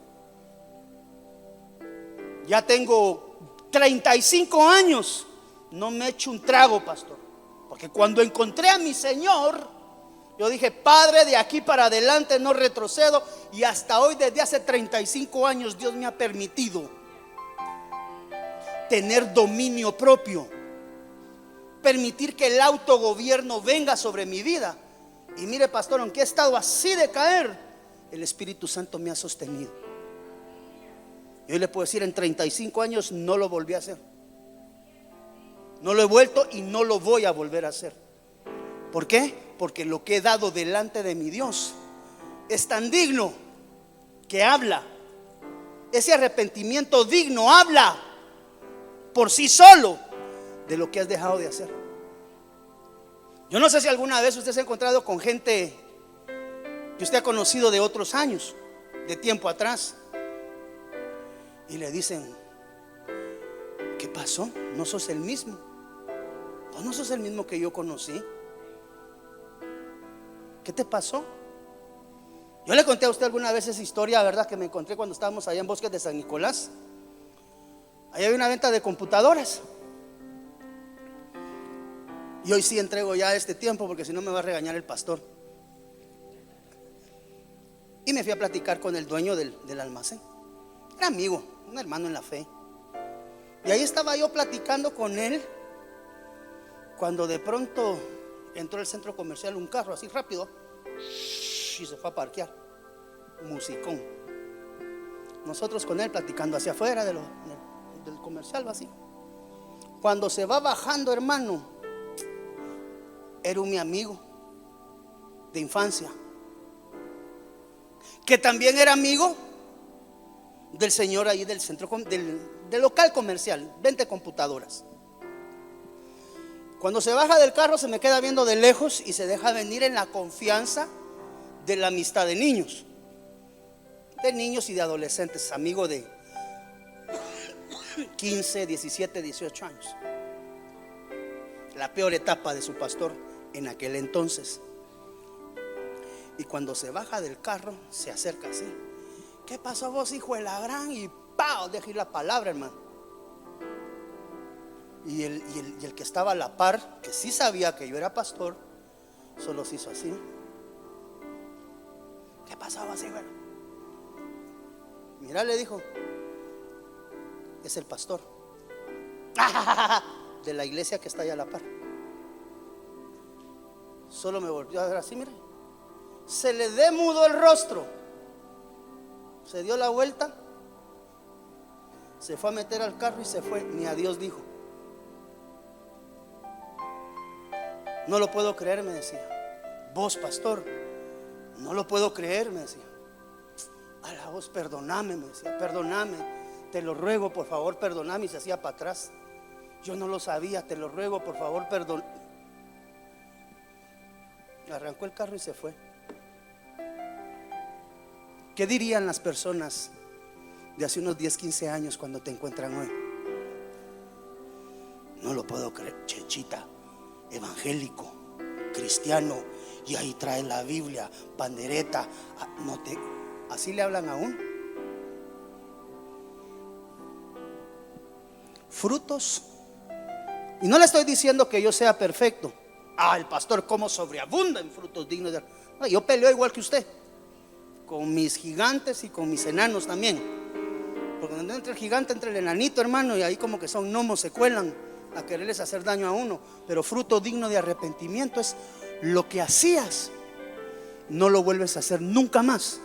Ya tengo 35 años, no me echo un trago, pastor, porque cuando encontré a mi Señor, yo dije: Padre, de aquí para adelante no retrocedo. Y hasta hoy, desde hace 35 años, Dios me ha permitido tener dominio propio, permitir que el autogobierno venga sobre mi vida. Y mire, pastor, aunque he estado así de caer, el Espíritu Santo me ha sostenido. Yo le puedo decir, en 35 años no lo volví a hacer. No lo he vuelto y no lo voy a volver a hacer. ¿Por qué? Porque lo que he dado delante de mi Dios es tan digno que habla. Ese arrepentimiento digno habla por sí solo de lo que has dejado de hacer. Yo no sé si alguna vez usted se ha encontrado con gente que usted ha conocido de otros años, de tiempo atrás, y le dicen: ¿qué pasó? ¿No sos el mismo? ¿No sos el mismo que yo conocí? ¿Qué te pasó? Yo le conté a usted alguna vez esa historia, ¿verdad? Que me encontré cuando estábamos allá en Bosques de San Nicolás. Ahí había una venta de computadoras. Y hoy sí entrego ya este tiempo, porque si no me va a regañar el pastor. Y me fui a platicar con el dueño del almacén. Era amigo, un hermano en la fe. Y ahí estaba yo platicando con él, cuando de pronto entró al centro comercial un carro así rápido y se fue a parquear. Musicón. Nosotros con él platicando hacia afuera del comercial, así. Cuando se va bajando, hermano, era mi amigo de infancia, que también era amigo del señor ahí del centro, del local comercial, 20 computadoras. Cuando se baja del carro, se me queda viendo de lejos y se deja venir en la confianza de la amistad de niños y de adolescentes, amigo de 15, 17, 18 años. La peor etapa de su pastor en aquel entonces. Y cuando se baja del carro, se acerca así: ¿qué pasó vos, hijo de la gran? Y ¡pau! Deja ir la palabra, hermano. Y el que estaba a la par, que sí sabía que yo era pastor, solo se hizo así. ¿Qué pasaba así, güey? Mira, le dijo: es el pastor de la iglesia que está allá a la par. Solo me volvió a ver así, mire. Se le demudó el rostro, se dio la vuelta, se fue a meter al carro y se fue. Ni adiós dijo. No lo puedo creer, me decía. Vos, pastor, no lo puedo creer, me decía. A la voz, perdóname, me decía, perdóname, te lo ruego, por favor, perdóname. Y se hacía para atrás. Yo no lo sabía, te lo ruego, por favor, perdón. Arrancó el carro y se fue. ¿Qué dirían las personas de hace unos 10, 15 años cuando te encuentran hoy? No lo puedo creer, chechita, evangélico, cristiano, y ahí trae la Biblia, pandereta. ¿Así le hablan aún? Frutos. Y no le estoy diciendo que yo sea perfecto. El pastor como sobreabunda en frutos dignos de... No, yo peleo igual que usted, con mis gigantes y con mis enanos también. Porque cuando entra el gigante, entra el enanito, hermano, y ahí como que son gnomos, se cuelan a quererles hacer daño a uno. Pero fruto digno de arrepentimiento es lo que hacías, no lo vuelves a hacer nunca más.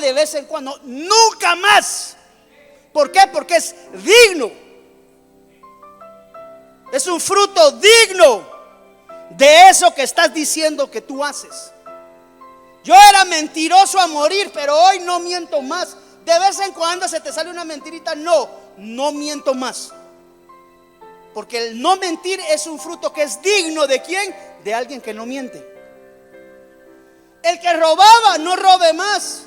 De vez en cuando, nunca más. ¿Por qué? Porque es digno. Es un fruto digno de eso que estás diciendo que tú haces. Yo era mentiroso a morir, pero hoy no miento más. De vez en cuando se te sale una mentirita. No miento más. Porque el no mentir es un fruto que es digno ¿de quién? De alguien que no miente. El que robaba, no robe más.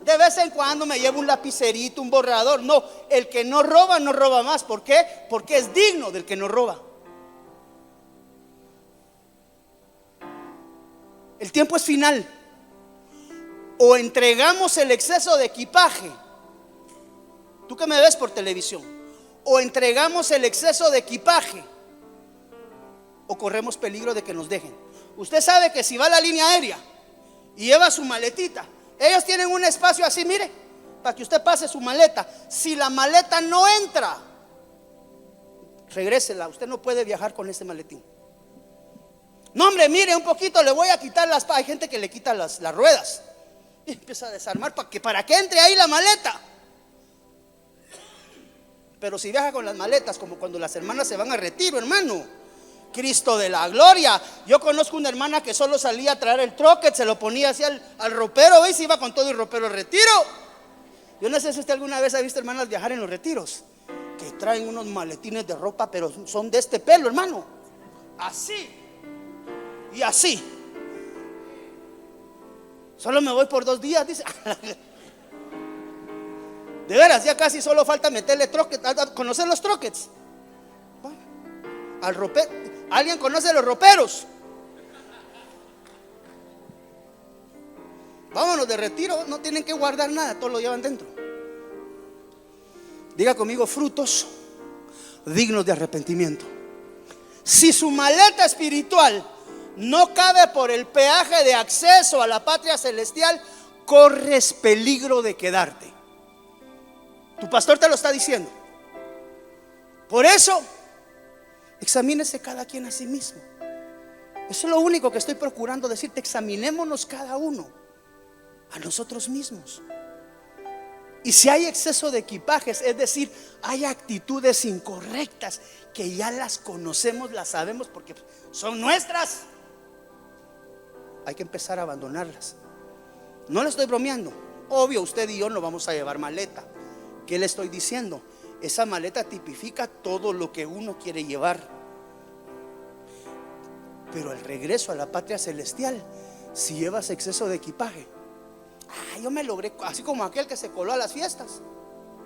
De vez en cuando me llevo un lapicerito, un borrador. No, el que no roba, no roba más. ¿Por qué? Porque es digno del que no roba. El tiempo es final. O entregamos el exceso de equipaje. Tú que me ves por televisión. O entregamos el exceso de equipaje, o corremos peligro de que nos dejen. Usted sabe que si va a la línea aérea y lleva su maletita, ellos tienen un espacio así, mire, para que usted pase su maleta. Si la maleta no entra, regrésela. Usted no puede viajar con ese maletín. No, hombre, mire, un poquito le voy a quitar las. Hay gente que le quita las ruedas y empieza a desarmar para que entre ahí la maleta. Pero si viaja con las maletas, como cuando las hermanas se van a retiro, hermano, Cristo de la gloria. Yo conozco una hermana que solo salía a traer el troquet, se lo ponía así al ropero, ¿veis? Iba con todo el ropero al retiro. Yo no sé si usted alguna vez ha visto hermanas viajar en los retiros, que traen unos maletines de ropa, pero son de este pelo, hermano. Así y así. Solo me voy por 2 días, dice. De veras, ya casi solo falta meterle troquet. ¿Conocer los troquets? Al ropero. ¿Alguien conoce los roperos? Vámonos de retiro, no tienen que guardar nada, todo lo llevan dentro. Diga conmigo: frutos dignos de arrepentimiento. Si su maleta espiritual no cabe por el peaje de acceso a la patria celestial, corres peligro de quedarte. Tu pastor te lo está diciendo. Por eso, examínese cada quien a sí mismo. Eso es lo único que estoy procurando decirte. Examinémonos cada uno a nosotros mismos. Y si hay exceso de equipajes, es decir, hay actitudes incorrectas que ya las conocemos, las sabemos porque son nuestras, hay que empezar a abandonarlas. No le estoy bromeando. Obvio, usted y yo no vamos a llevar maleta. ¿Qué le estoy diciendo? Esa maleta tipifica todo lo que uno quiere llevar. Pero al regreso a la patria celestial, si llevas exceso de equipaje, yo me logré, así como aquel que se coló a las fiestas.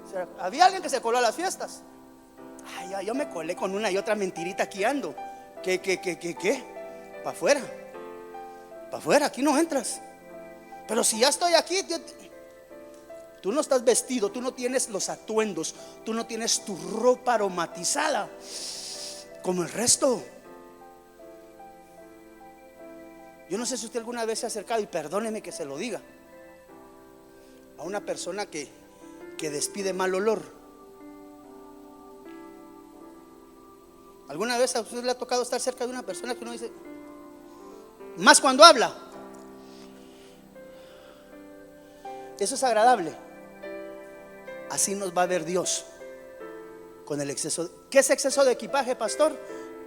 O sea, había alguien que se coló a las fiestas. Yo me colé con una y otra mentirita aquí ando. ¿Qué? Para afuera, aquí no entras. Pero si ya estoy aquí, tú no estás vestido, tú no tienes los atuendos, tú no tienes tu ropa aromatizada como el resto. Yo no sé si usted alguna vez se ha acercado, y perdóneme que se lo diga, a una persona que despide mal olor. ¿Alguna vez a usted le ha tocado estar cerca de una persona que uno dice, más cuando habla? Eso es agradable. Así nos va a ver Dios con el exceso. ¿Qué es exceso de equipaje, pastor?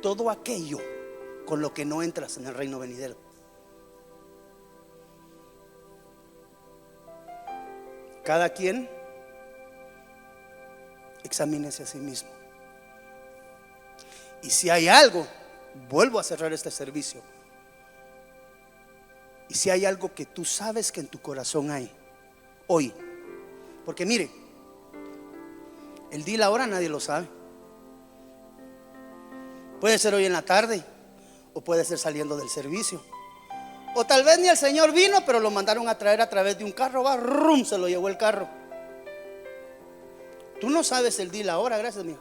Todo aquello con lo que no entras en el reino venidero. Cada quien examínese a sí mismo. Y si hay algo, vuelvo a cerrar este servicio, y si hay algo que tú sabes que en tu corazón hay hoy, porque mire, el día y la hora nadie lo sabe. Puede ser hoy en la tarde, o puede ser saliendo del servicio, o tal vez ni el Señor vino, pero lo mandaron a traer a través de un carro. Va, rum, se lo llevó el carro. Tú no sabes el día y la hora, gracias mío.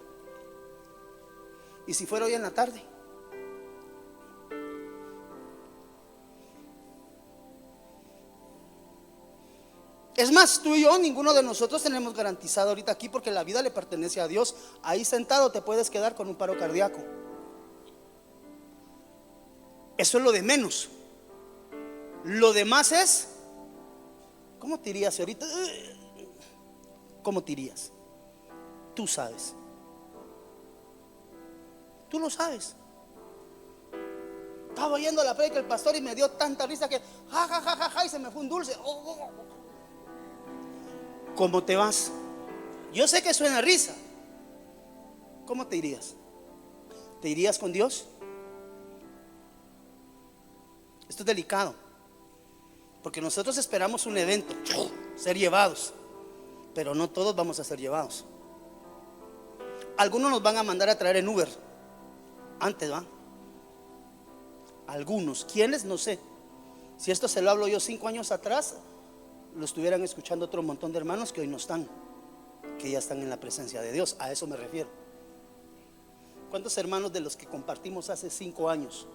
Y si fuera hoy en la tarde, es más, tú y yo, ninguno de nosotros tenemos garantizado ahorita aquí, porque la vida le pertenece a Dios. Ahí sentado te puedes quedar con un paro cardíaco. Eso es lo de menos. Lo demás es, ¿cómo te irías ahorita? ¿Cómo te irías? Tú sabes. Tú lo sabes. Estaba oyendo la predica del pastor y me dio tanta risa que ja, y se me fue un dulce. ¿Cómo te vas? Yo sé que suena risa. ¿Cómo te irías? ¿Te irías con Dios? Esto es delicado, porque nosotros esperamos un evento, ser llevados, pero no todos vamos a ser llevados. Algunos nos van a mandar a traer en Uber. Antes, ¿va? Algunos, ¿quiénes? No sé. Si esto se lo hablo yo 5 años atrás, lo estuvieran escuchando otro montón de hermanos que hoy no están, que ya están en la presencia de Dios. A eso me refiero. ¿Cuántos hermanos de los que compartimos hace 5 años?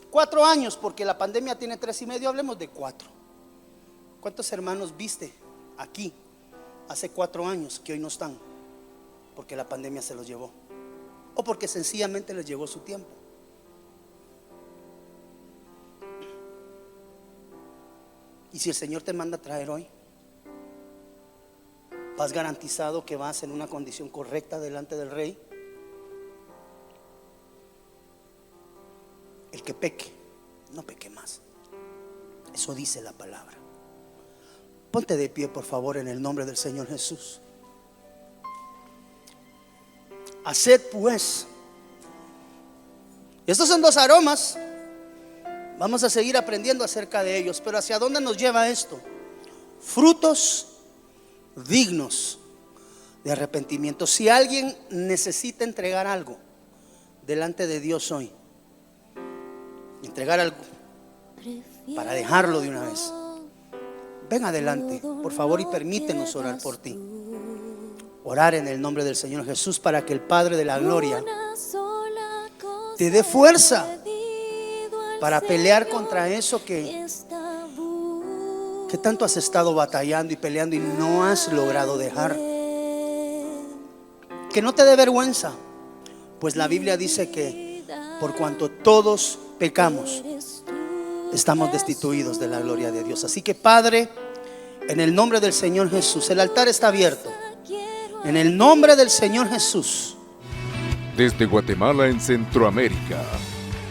4 años, porque la pandemia tiene 3 y medio, hablemos de 4. ¿Cuántos hermanos viste aquí hace 4 años que hoy no están? Porque la pandemia se los llevó, o porque sencillamente les llegó su tiempo. Y si el Señor te manda a traer hoy, ¿vas garantizado que vas en una condición correcta delante del Rey? El que peque, no peque más. Eso dice la palabra. Ponte de pie, por favor, en el nombre del Señor Jesús. Haced pues. Estos son 2 aromas. Vamos a seguir aprendiendo acerca de ellos. Pero ¿hacia dónde nos lleva esto? Frutos dignos de arrepentimiento. Si alguien necesita entregar algo delante de Dios hoy, entregar algo para dejarlo de una vez, ven adelante, por favor, y permítenos orar por ti. Orar en el nombre del Señor Jesús para que el Padre de la gloria te dé fuerza para pelear contra eso que tanto has estado batallando y peleando y no has logrado dejar. Que no te dé vergüenza, pues la Biblia dice que por cuanto todos pecamos, estamos destituidos de la gloria de Dios. Así que, Padre, en el nombre del Señor Jesús, el altar está abierto. En el nombre del Señor Jesús. Desde Guatemala en Centroamérica,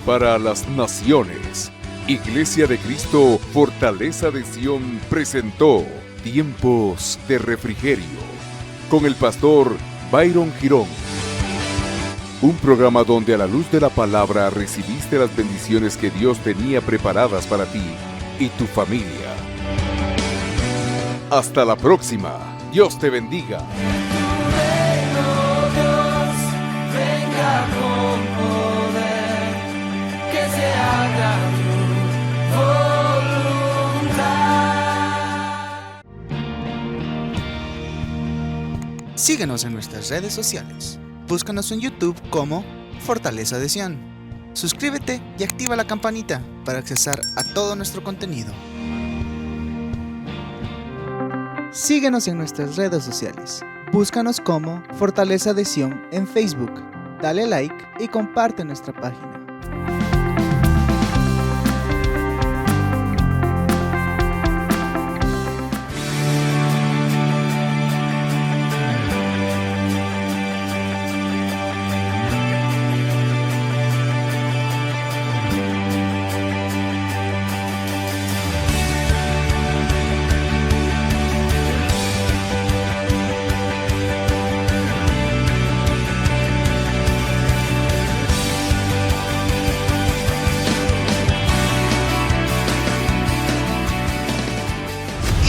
para las naciones, Iglesia de Cristo, Fortaleza de Sion, presentó Tiempos de Refrigerio con el pastor Byron Girón. Un programa donde a la luz de la palabra recibiste las bendiciones que Dios tenía preparadas para ti y tu familia. Hasta la próxima. Dios te bendiga. Síguenos en nuestras redes sociales. Búscanos en YouTube como Fortaleza de Sion. Suscríbete y activa la campanita para accesar a todo nuestro contenido. Síguenos en nuestras redes sociales. Búscanos como Fortaleza de Sion en Facebook. Dale like y comparte nuestra página.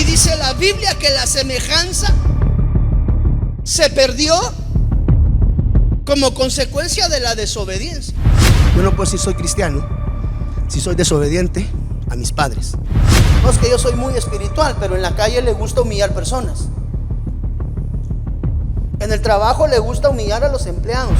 Dice la Biblia que la semejanza se perdió como consecuencia de la desobediencia. Bueno, pues si soy cristiano, si soy desobediente a mis padres. No es que yo soy muy espiritual, pero en la calle le gusta humillar personas. En el trabajo le gusta humillar a los empleados.